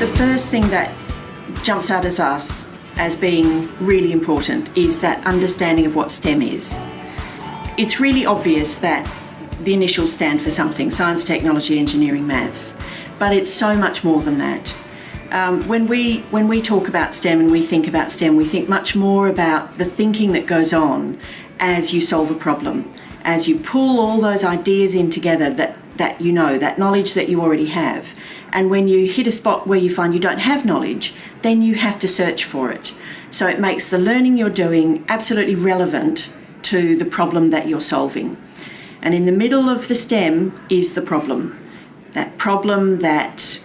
The first thing that jumps out at us as being really important is that understanding of what STEM is. It's really obvious that the initials stand for something: science, technology, engineering, maths, but it's so much more than that. When we talk about STEM and we think about STEM, we think much more about the thinking that goes on as you solve a problem, as you pull all those ideas in together that you know, that knowledge that you already have. And when you hit a spot where you find you don't have knowledge, then you have to search for it. So it makes the learning you're doing absolutely relevant to the problem that you're solving. And in the middle of the STEM is the problem. That problem that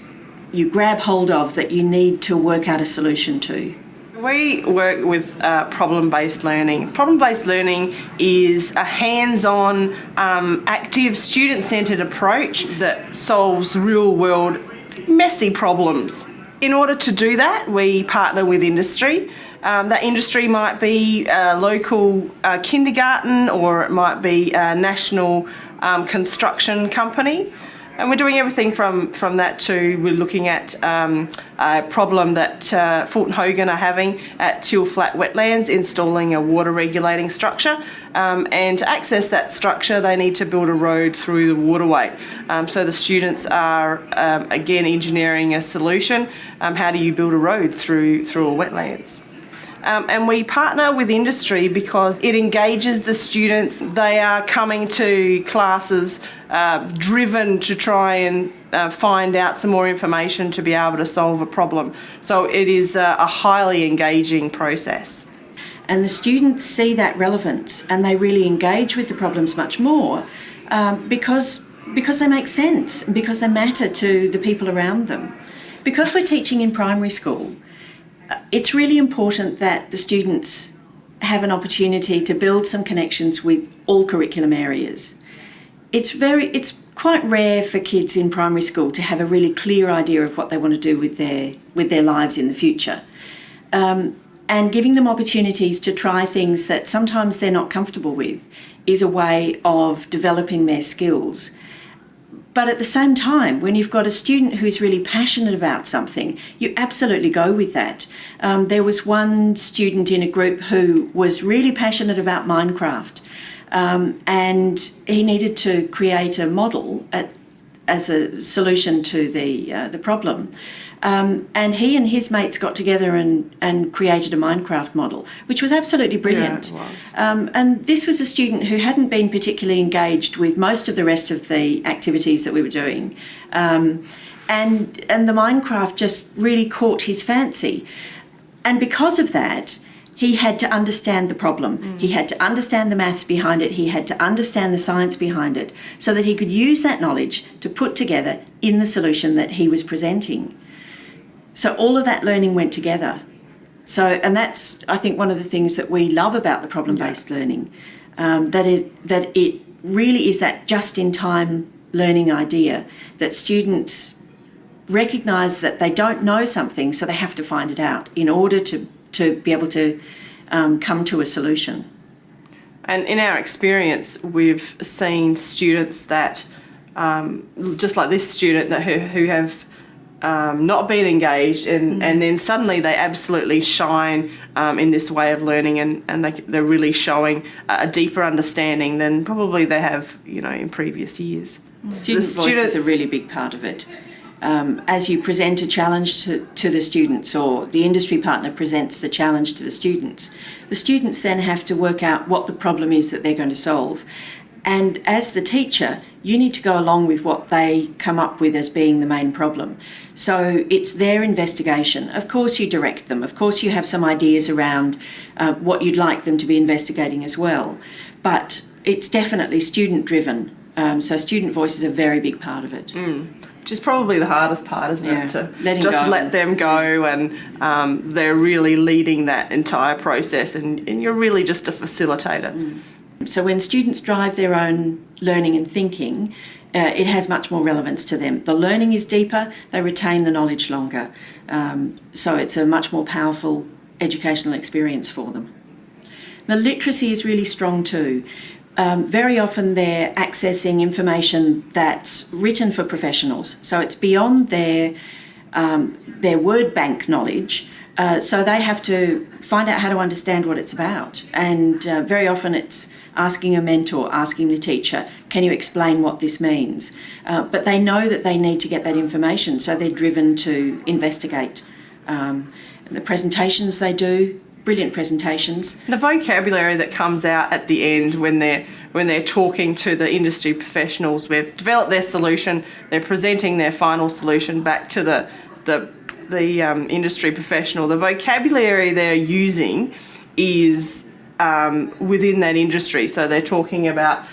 you grab hold of, that you need to work out a solution to. We work with problem-based learning. Problem-based learning is a hands-on, active, student-centred approach that solves real-world, messy problems. In order to do that, we partner with industry. That industry might be a local kindergarten, or it might be a national construction company. And we're doing everything from that to we're looking at a problem that Fulton Hogan are having at Teal Flat Wetlands, installing a water regulating structure. And to access that structure, they need to build a road through the waterway. So the students are, again, engineering a solution. How do you build a road through a wetlands? And we partner with industry because it engages the students. They are coming to classes driven to try and find out some more information to be able to solve a problem. So it is a highly engaging process. And the students see that relevance and they really engage with the problems much more because they make sense and because they matter to the people around them. Because we're teaching in primary school, it's really important that the students have an opportunity to build some connections with all curriculum areas. It's quite rare for kids in primary school to have a really clear idea of what they want to do with their lives in the future. And giving them opportunities to try things that sometimes they're not comfortable with is a way of developing their skills. But at the same time, when you've got a student who's really passionate about something, you absolutely go with that. There was one student in a group who was really passionate about Minecraft, and he needed to create a model as a solution to the problem. And he and his mates got together and created a Minecraft model, which was absolutely brilliant. Yeah, it was. And this was a student who hadn't been particularly engaged with most of the rest of the activities that we were doing. And the Minecraft just really caught his fancy. And because of that, he had to understand the problem. He had to understand the maths behind it. He had to understand the science behind it so that he could use that knowledge to put together in the solution that he was presenting. So all of that learning went together. And that's, I think, one of the things that we love about the problem-based learning, that it really is that just-in-time learning idea, that students recognise that they don't know something, so they have to find it out in order to be able to come to a solution. And in our experience, we've seen students that, just like this student, who have not been engaged, and then suddenly they absolutely shine in this way of learning, and they're really showing a deeper understanding than probably they have, in previous years. Student voice is a really big part of it. As you present a challenge to the students, or the industry partner presents the challenge to the students then have to work out what the problem is that they're going to solve. And as the teacher, you need to go along with what they come up with as being the main problem. So it's their investigation. Of course you direct them. Of course you have some ideas around what you'd like them to be investigating as well. But it's definitely student-driven. So student voice is a very big part of it. Which is probably the hardest part, isn't it? To just let them go, and they're really leading that entire process, and you're really just a facilitator. So when students drive their own learning and thinking, it has much more relevance to them. The learning is deeper, they retain the knowledge longer. So it's a much more powerful educational experience for them. The literacy is really strong too. Very often they're accessing information that's written for professionals. So it's beyond their their word bank knowledge. So they have to find out how to understand what it's about. And very often it's asking a mentor, asking the teacher, can you explain what this means? But they know that they need to get that information, so they're driven to investigate. The presentations they do, brilliant presentations. The vocabulary that comes out at the end when they're talking to the industry professionals, we've developed their solution, they're presenting their final solution back to the industry professional. The vocabulary they're using is within that industry. So they're talking about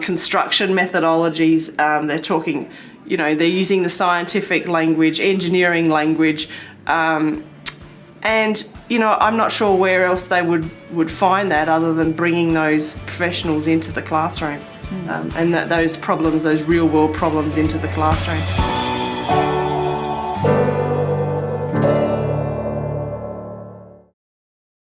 construction methodologies. They're talking, they're using the scientific language, engineering language, and I'm not sure where else they would find that other than bringing those professionals into the classroom, and those real world problems into the classroom.